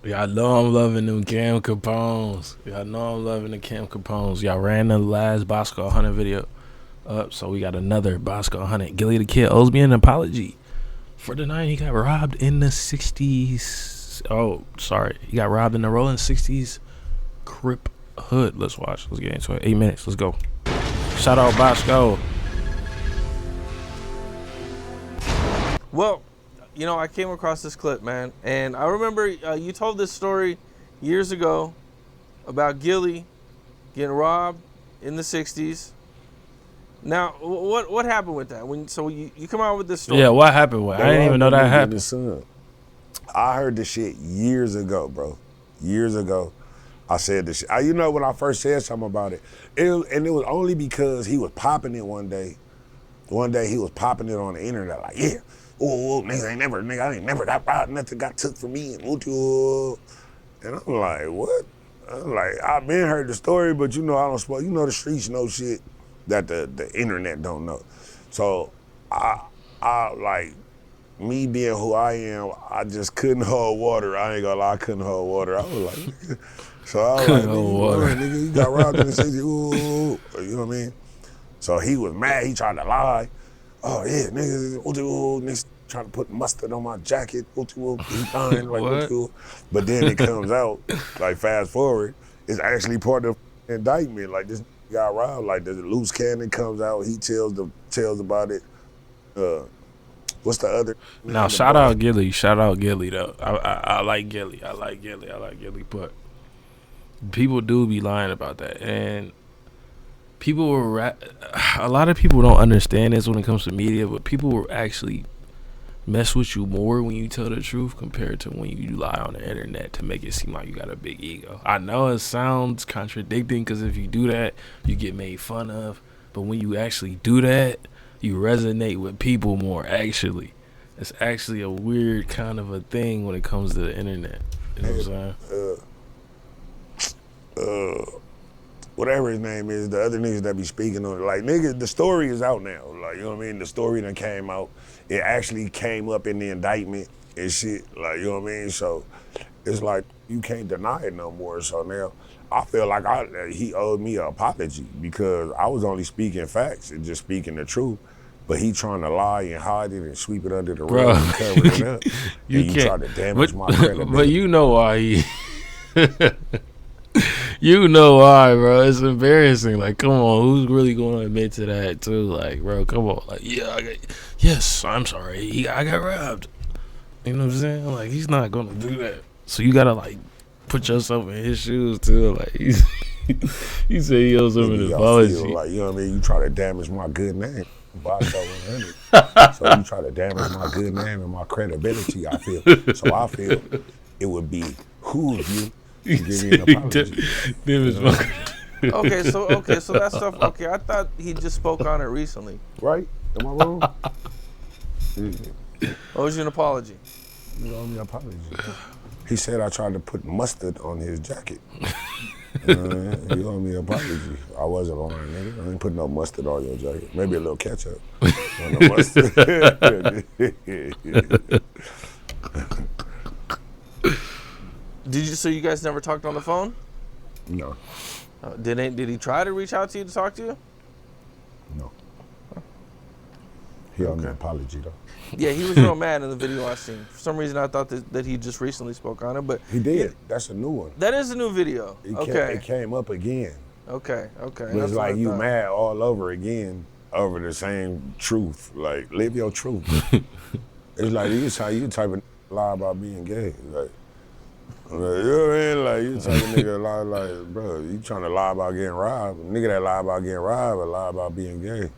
Y'all know I'm loving them Cam Capones. Y'all know I'm loving the Cam Capones. Y'all ran the last Boskoe100 video up, so we got another Boskoe100. Gillie Da Kid owes me an apology for the night he got robbed in the 60s. Oh, sorry. He got robbed in the Rollin 60s Crip hood. Let's watch. Let's get into it. 8 minutes. Let's go. Shout out Boskoe. Well, you know, I came across this clip, man, and I remember you told this story years ago about Gillie getting robbed in the 60s. Now, what happened with that? So you come out with this story. Yeah, what happened? I didn't even know that happened. I heard this shit years ago, bro. Years ago. I said this shit. You know, when I first said something about it, and it was only because he was popping it one day. One day he was popping it on the internet like, yeah. Oh, nigga, I ain't never got robbed, nothing got took from me, and I'm like, what? I'm like, I've been heard the story, but you know, I don't smoke. You know, the streets know shit that the internet don't know. So I like, me being who I am, I just couldn't hold water. I ain't gonna lie, I couldn't hold water. I was like, so I was like, nigga, you got robbed in the city, ooh, you know what I mean? So he was mad, he tried to lie. Oh yeah, niggas trying to put mustard on my jacket. He fine, like, but then it comes out, like fast forward, it's actually part of the indictment. Like this got robbed. Like the loose cannon comes out, he tells about it. What's the other? Now shout out Gillie. Shout out Gillie though. I like Gillie. I like Gillie. But people do be lying about that, and people were a lot of people don't understand this when it comes to media, but people will actually mess with you more when you tell the truth compared to when you lie on the internet to make it seem like you got a big ego. I know it sounds contradicting because if you do that, you get made fun of, but when you actually do that, you resonate with people more. Actually, it's actually a weird kind of a thing when it comes to the internet. You know what I'm saying? Whatever his name is, the other niggas that be speaking on it, like, niggas, the story is out now. Like, you know what I mean? The story that came out, it actually came up in the indictment and shit. Like, you know what I mean? So it's like, you can't deny it no more. So now I feel like he owed me an apology because I was only speaking facts and just speaking the truth. But he trying to lie and hide it and sweep it under the rug and cover it up. you try to damage my credibility. But you know why he... You know why, bro? It's embarrassing. Like, come on, who's really going to admit to that too? Like, bro, come on. Like, yes, I'm sorry. I got robbed. You know what I'm saying? Like, he's not going to do that. So you gotta like put yourself in his shoes too. Like, he said he owes him an apology. Like, you know what I mean? You try to damage my good name. Boskoe100. So you try to damage my good name and my credibility. I feel it would be who of you. Give me an apology. Okay, so that stuff. Okay, I thought he just spoke on it recently. Right? Am I wrong? Owes you an apology. You owe me an apology. He said I tried to put mustard on his jacket. You owe me an apology. I wasn't lying, nigga. I ain't putting no mustard on your jacket. Maybe a little ketchup on the mustard. So you guys never talked on the phone? No. Did he try to reach out to you to talk to you? No. He owed me an apology though. Yeah, he was real mad in the video I seen. For some reason, I thought that he just recently spoke on it, but he did. That's a new one. That is a new video. It came up again. Okay. But it's like you mad all over again over the same truth. Like, live your truth. It's like you type of lie about being gay. Like, you know what I mean? Like, you type of nigga lie like, bro, you trying to lie about getting robbed. A nigga that lie about getting robbed or lie about being gay.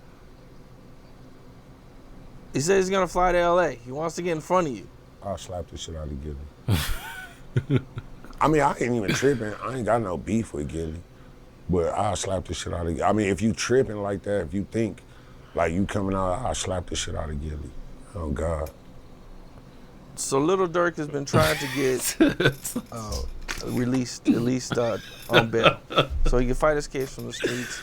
He says he's gonna fly to LA. He wants to get in front of you. I'll slap the shit out of Gillie. I mean, I ain't even tripping. I ain't got no beef with Gillie. But I'll slap the shit out of Gillie. I mean, if you tripping like that, if you think like you coming out, I'll slap the shit out of Gillie. Oh, God. So Lil Durk has been trying to get released on bail, so he can fight his case from the streets.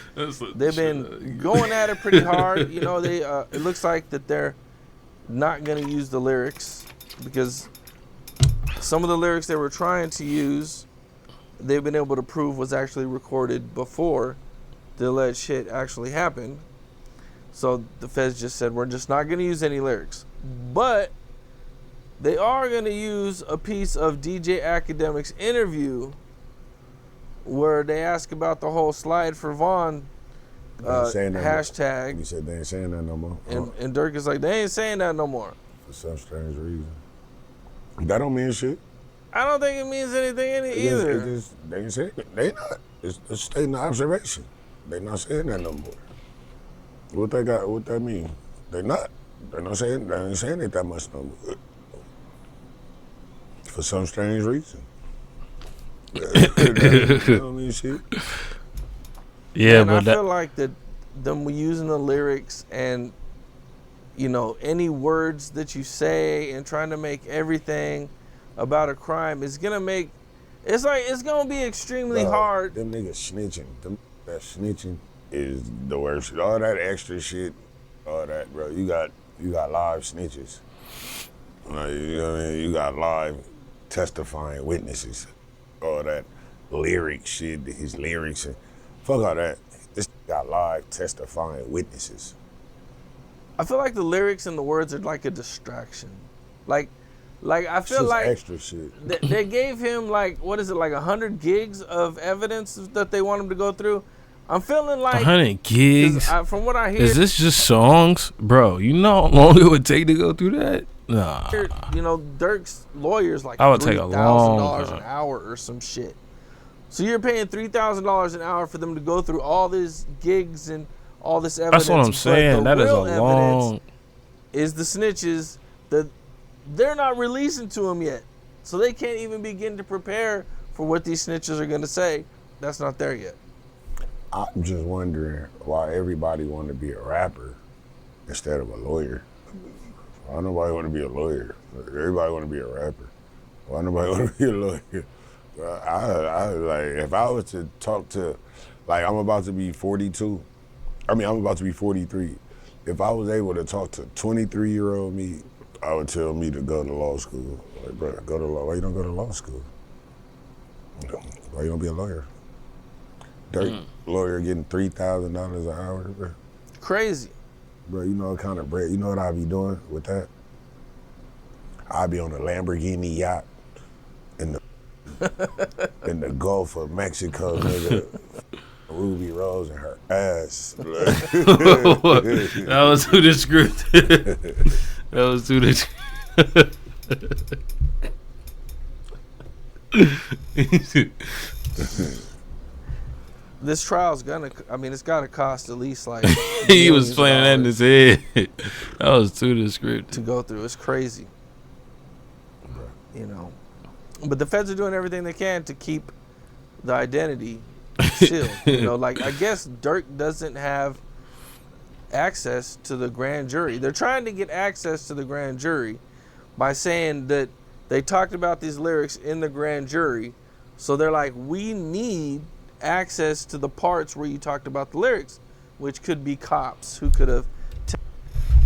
They've been going at it pretty hard. You know, it looks like that they're not gonna use the lyrics because some of the lyrics they were trying to use, they've been able to prove was actually recorded before the alleged shit actually happened. So the feds just said, we're just not going to use any lyrics. But they are going to use a piece of DJ Academic's interview where they ask about the whole slide for Vaughn hashtag. You said they ain't saying that no more. And Durk is like, they ain't saying that no more. For some strange reason. That don't mean shit. I don't think it means anything either. They ain't saying it. They not. It's a statement of observation. They not saying that no more. What that mean? They not. They ain't saying it that much no more. For some strange reason. That don't mean shit. Yeah, and but I feel like that them using the lyrics and, you know, any words that you say and trying to make everything about a crime is gonna make it's gonna be extremely hard. Them niggas snitching. That snitching is the worst. All that extra shit, all that, bro. You got live snitches. Like, you know what I mean? You got live testifying witnesses. All that lyric shit, his lyrics and fuck all that. This got live testifying witnesses. I feel like the lyrics and the words are like a distraction. Like I feel just like extra shit. They gave him like 100 gigs of evidence that they want him to go through. I'm feeling like 100 gigs. From what I hear, is this just songs, bro? You know how long it would take to go through that? Nah. You know, Durk's lawyer's like I would take a long $3,000 time. an hour or some shit. So you're paying $3,000 an hour for them to go through all these gigs and all this evidence. That's what I'm saying. That is a long. Is the snitches that they're not releasing to them yet, so they can't even begin to prepare for what these snitches are gonna say. That's not there yet. I'm just wondering why everybody want to be a rapper instead of a lawyer. Why nobody want to be a lawyer? Everybody want to be a rapper. Why nobody want to be a lawyer? I like, if I was to talk to, like, I'm about to be 42. I'm about to be 43. If I was able to talk to 23-year-old me, I would tell me to go to law school. Like, bro, go to law. Why you don't go to law school? Why you don't be a lawyer? Durk, lawyer getting $3,000 an hour, bro. Crazy. Bro, you know what kind of bread, you know what I'd be doing with that? I'd be on a Lamborghini yacht in the Gulf of Mexico, nigga. Ruby Rose and her ass. That was too descriptive. That was too descriptive. This trial's it's gotta cost at least like He was playing that in his head. That was too descriptive to go through. It's crazy. You know. But the feds are doing everything they can to keep the identity sealed. You know, like, I guess Durk doesn't have access to the grand jury. They're trying to get access to the grand jury by saying that they talked about these lyrics in the grand jury. So they're like, we need access to the parts where you talked about the lyrics, which could be cops who could have.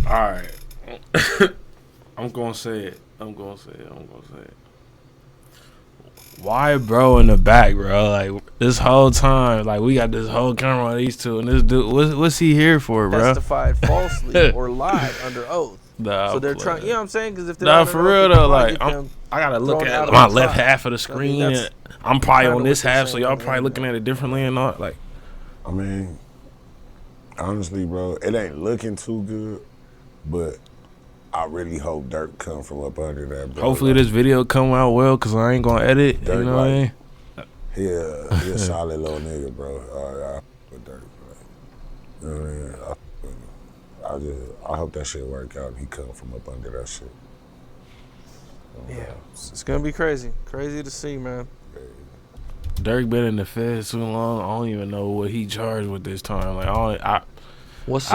All right. I'm going to say it. Why bro in the back, bro? Like, this whole time, like, we got this whole camera on these two, and this dude, what's he here for, bro? Testified falsely or lied under oath. Nah, so they're trying, you know what I'm saying? Because if they're nah, for real though, like, I gotta look at my left half of the screen. I mean, I'm probably on this half, so y'all probably looking at it differently and all. Like, I mean, honestly, bro, it ain't looking too good, but I really hope Durk come from up under that, bro. Hopefully this video come out well, because I ain't gonna edit. Durk, you know what I mean? He a solid little nigga, bro. I with Durk, bro. You know what I mean? I hope that shit work out and he come from up under that shit. Yeah, it's gonna be crazy. Crazy to see, man. Durk been in the feds too long. I don't even know what he charged with this time. Like, I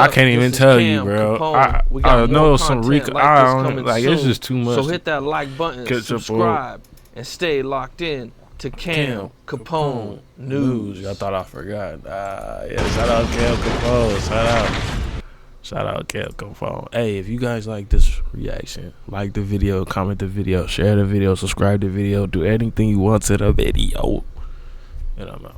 can't even tell you, bro. I know some like it's just too much. So hit that like button, subscribe, and stay locked in to Cam Capone News. I thought I forgot. Yeah, shout out Cam Capone. Shout out Kelco Phone. Hey, if you guys like this reaction, like the video, comment the video, share the video, subscribe the video, do anything you want to the video. And I'm out.